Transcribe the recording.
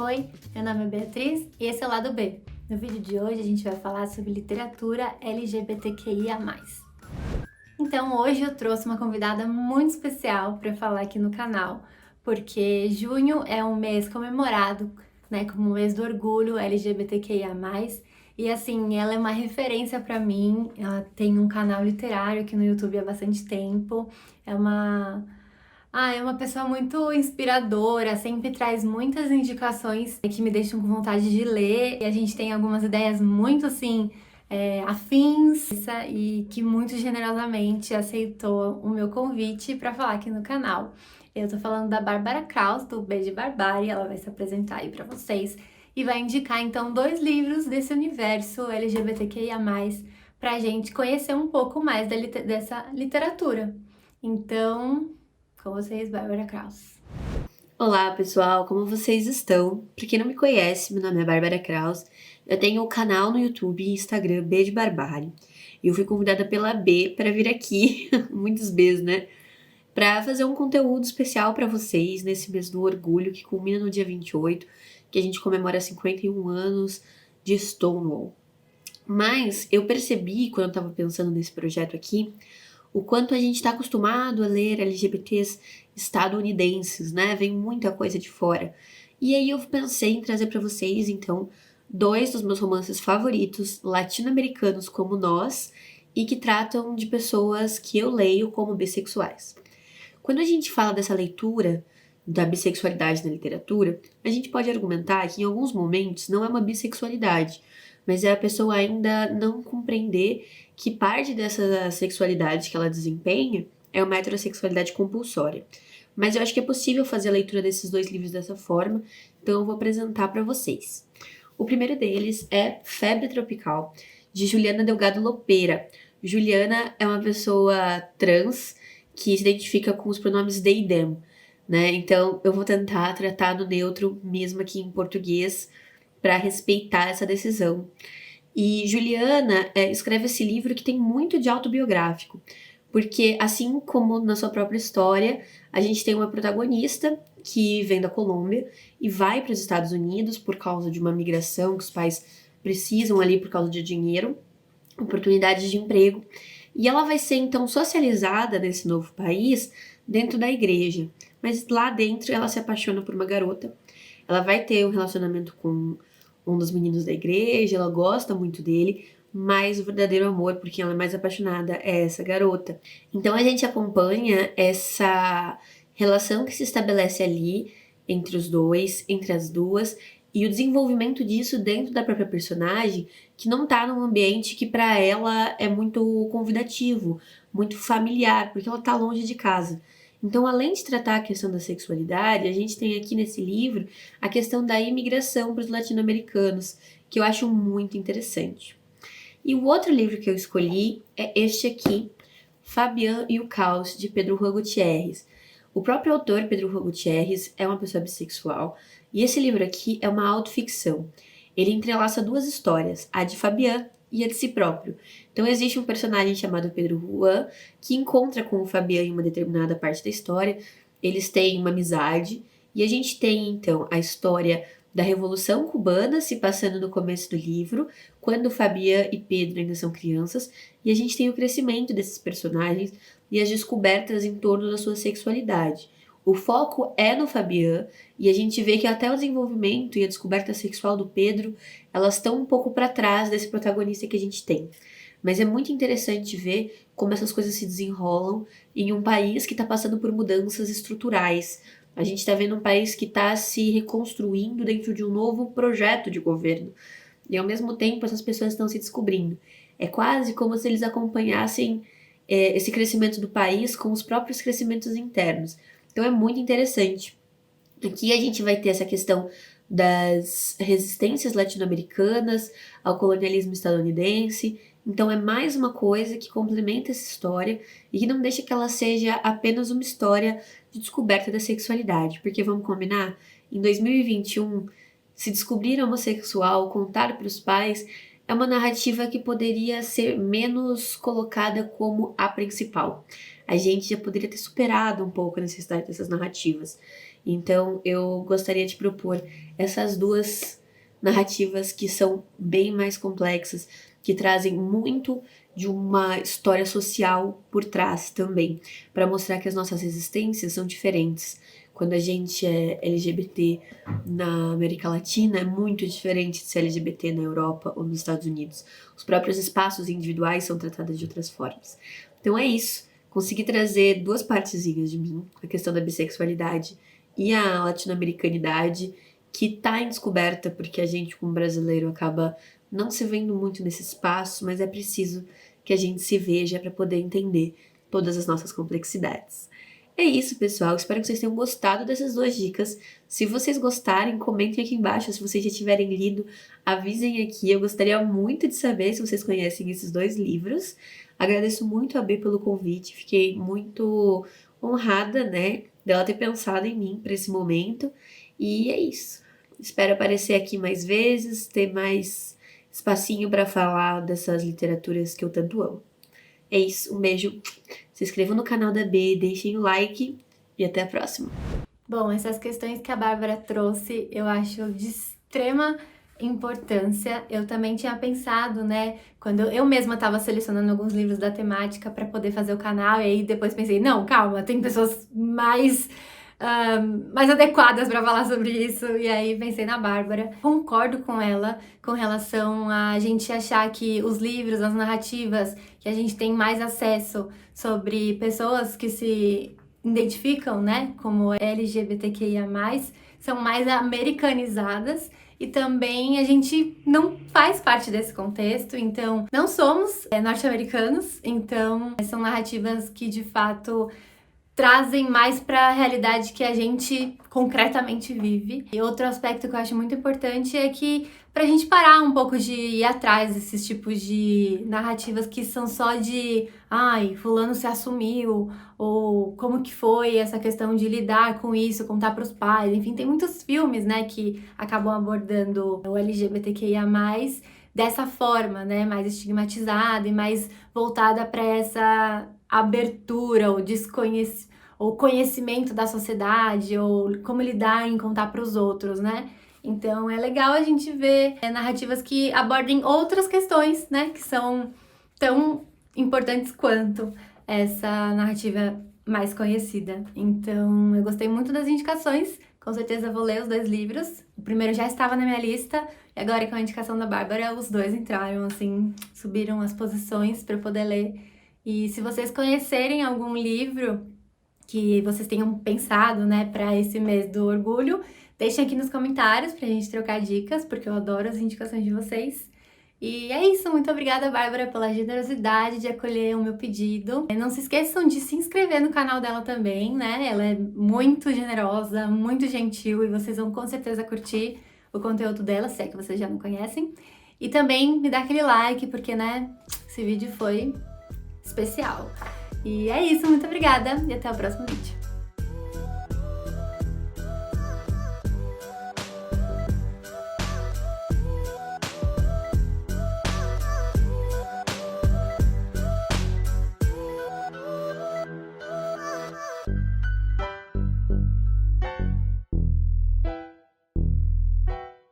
Oi, meu nome é Beatriz e esse é o Lado B. No vídeo de hoje a gente vai falar sobre literatura LGBTQIA+. Então hoje eu trouxe uma convidada muito especial para falar aqui no canal, porque junho é um mês comemorado, né, como o mês do orgulho LGBTQIA+, e assim, ela é uma referência para mim. Ela tem um canal literário aqui no YouTube há bastante tempo, é uma pessoa muito inspiradora, sempre traz muitas indicações que me deixam com vontade de ler. E a gente tem algumas ideias muito assim, afins, e que muito generosamente aceitou o meu convite para falar aqui no canal. Eu tô falando da Bárbara Kraus, do B de Barbárie. Ela vai se apresentar aí para vocês e vai indicar então 2 livros desse universo LGBTQIA+, pra gente conhecer um pouco mais dessa literatura. Então, com vocês, Bárbara Kraus. Olá, pessoal, como vocês estão? Pra quem não me conhece, meu nome é Bárbara Kraus. Eu tenho o canal no YouTube e Instagram B de Barbárie. E eu fui convidada pela B para vir aqui, muitos Bs, né? Para fazer um conteúdo especial para vocês nesse mês do orgulho que culmina no dia 28, que a gente comemora 51 anos de Stonewall. Mas eu percebi, quando eu tava pensando nesse projeto aqui, o quanto a gente está acostumado a ler LGBTs estadunidenses, né? Vem muita coisa de fora. E aí eu pensei em trazer para vocês, então, 2 dos meus romances favoritos, latino-americanos como Nós, e que tratam de pessoas que eu leio como bissexuais. Quando a gente fala dessa leitura da bissexualidade na literatura, a gente pode argumentar que em alguns momentos não é uma bissexualidade, mas é a pessoa ainda não compreender que parte dessa sexualidade que ela desempenha é uma heterossexualidade compulsória. Mas eu acho que é possível fazer a leitura desses 2 livros dessa forma, então eu vou apresentar para vocês. O primeiro deles é Febre Tropical, de Juliana Delgado Lopera. Juliana é uma pessoa trans que se identifica com os pronomes they, them, né? Então eu vou tentar tratar no neutro mesmo aqui em português para respeitar essa decisão. E Juliana escreve esse livro que tem muito de autobiográfico, porque assim como na sua própria história, a gente tem uma protagonista que vem da Colômbia e vai para os Estados Unidos por causa de uma migração que os pais precisam ali por causa de dinheiro, oportunidades de emprego. E ela vai ser então socializada nesse novo país dentro da igreja. Mas lá dentro ela se apaixona por uma garota. Ela vai ter um relacionamento com um dos meninos da igreja, ela gosta muito dele, mas o verdadeiro amor por quem ela é mais apaixonada é essa garota. Então a gente acompanha essa relação que se estabelece ali entre os dois, entre as duas, e o desenvolvimento disso dentro da própria personagem, que não tá num ambiente que para ela é muito convidativo, muito familiar, porque ela tá longe de casa. Então, além de tratar a questão da sexualidade, a gente tem aqui nesse livro a questão da imigração para os latino-americanos, que eu acho muito interessante. E o outro livro que eu escolhi é este aqui, Fabián e o Caos, de Pedro Juan Gutiérrez. O próprio autor, Pedro Juan Gutiérrez, é uma pessoa bissexual, e esse livro aqui é uma autoficção. Ele entrelaça 2 histórias, a de Fabián e a de si próprio. Então existe um personagem chamado Pedro Juan que encontra com o Fabián em uma determinada parte da história, eles têm uma amizade, e a gente tem então a história da Revolução Cubana se passando no começo do livro, quando Fabián e Pedro ainda são crianças, e a gente tem o crescimento desses personagens e as descobertas em torno da sua sexualidade. O foco é no Fabián, e a gente vê que até o desenvolvimento e a descoberta sexual do Pedro, elas estão um pouco para trás desse protagonista que a gente tem. Mas é muito interessante ver como essas coisas se desenrolam em um país que está passando por mudanças estruturais. A gente está vendo um país que está se reconstruindo dentro de um novo projeto de governo. E ao mesmo tempo essas pessoas estão se descobrindo. É quase como se eles acompanhassem esse crescimento do país com os próprios crescimentos internos. Então é muito interessante. Aqui a gente vai ter essa questão das resistências latino-americanas ao colonialismo estadunidense. Então é mais uma coisa que complementa essa história e que não deixa que ela seja apenas uma história de descoberta da sexualidade. Porque vamos combinar? Em 2021, se descobrir homossexual, contar para os pais, é uma narrativa que poderia ser menos colocada como a principal. A gente já poderia ter superado um pouco a necessidade dessas narrativas. Então, eu gostaria de propor essas duas narrativas que são bem mais complexas, que trazem muito de uma história social por trás também, para mostrar que as nossas resistências são diferentes. Quando a gente é LGBT na América Latina, é muito diferente de ser LGBT na Europa ou nos Estados Unidos. Os próprios espaços individuais são tratados de outras formas. Então é isso. Consegui trazer duas partezinhas de mim, a questão da bissexualidade e a latino-americanidade, que tá em descoberta porque a gente, como brasileiro, acaba não se vendo muito nesse espaço, mas é preciso que a gente se veja para poder entender todas as nossas complexidades. É isso, pessoal. Espero que vocês tenham gostado dessas duas dicas. Se vocês gostarem, comentem aqui embaixo. Se vocês já tiverem lido, avisem aqui. Eu gostaria muito de saber se vocês conhecem esses dois livros. Agradeço muito a B pelo convite. Fiquei muito honrada, né, dela ter pensado em mim para esse momento. E é isso. Espero aparecer aqui mais vezes, ter mais espacinho para falar dessas literaturas que eu tanto amo. É isso, um beijo. Se inscrevam no canal da B, deixem o like e até a próxima. Bom, essas questões que a Bárbara trouxe, eu acho de extrema importância. Eu também tinha pensado, né, quando eu mesma estava selecionando alguns livros da temática para poder fazer o canal, e aí depois pensei, não, calma, tem pessoas mais adequadas para falar sobre isso, e aí pensei na Bárbara. Concordo com ela com relação a gente achar que os livros, as narrativas, que a gente tem mais acesso sobre pessoas que se identificam, né, como LGBTQIA+, são mais americanizadas, e também a gente não faz parte desse contexto, então não somos norte-americanos, então são narrativas que de fato trazem mais para a realidade que a gente concretamente vive. E outro aspecto que eu acho muito importante é que pra gente parar um pouco de ir atrás desses tipos de narrativas que são só de ai, fulano se assumiu, ou como que foi essa questão de lidar com isso, contar pros pais, enfim, tem muitos filmes, né, que acabam abordando o LGBTQIA+, dessa forma, né, mais estigmatizada e mais voltada para essa abertura, ou conhecimento da sociedade, ou como lidar em contar para os outros, né? Então é legal a gente ver narrativas que abordem outras questões, né, que são tão importantes quanto essa narrativa mais conhecida. Então eu gostei muito das indicações, com certeza vou ler os dois livros. O primeiro já estava na minha lista, e agora com a indicação da Bárbara, os dois entraram, assim, subiram as posições para eu poder ler. E se vocês conhecerem algum livro que vocês tenham pensado, né, para esse mês do orgulho, deixem aqui nos comentários pra gente trocar dicas, porque eu adoro as indicações de vocês. E é isso, muito obrigada, Bárbara, pela generosidade de acolher o meu pedido. Não se esqueçam de se inscrever no canal dela também, né? Ela é muito generosa, muito gentil, e vocês vão com certeza curtir o conteúdo dela, se é que vocês já não conhecem. E também me dá aquele like, porque, né, esse vídeo foi especial. E é isso, muito obrigada e até o próximo vídeo.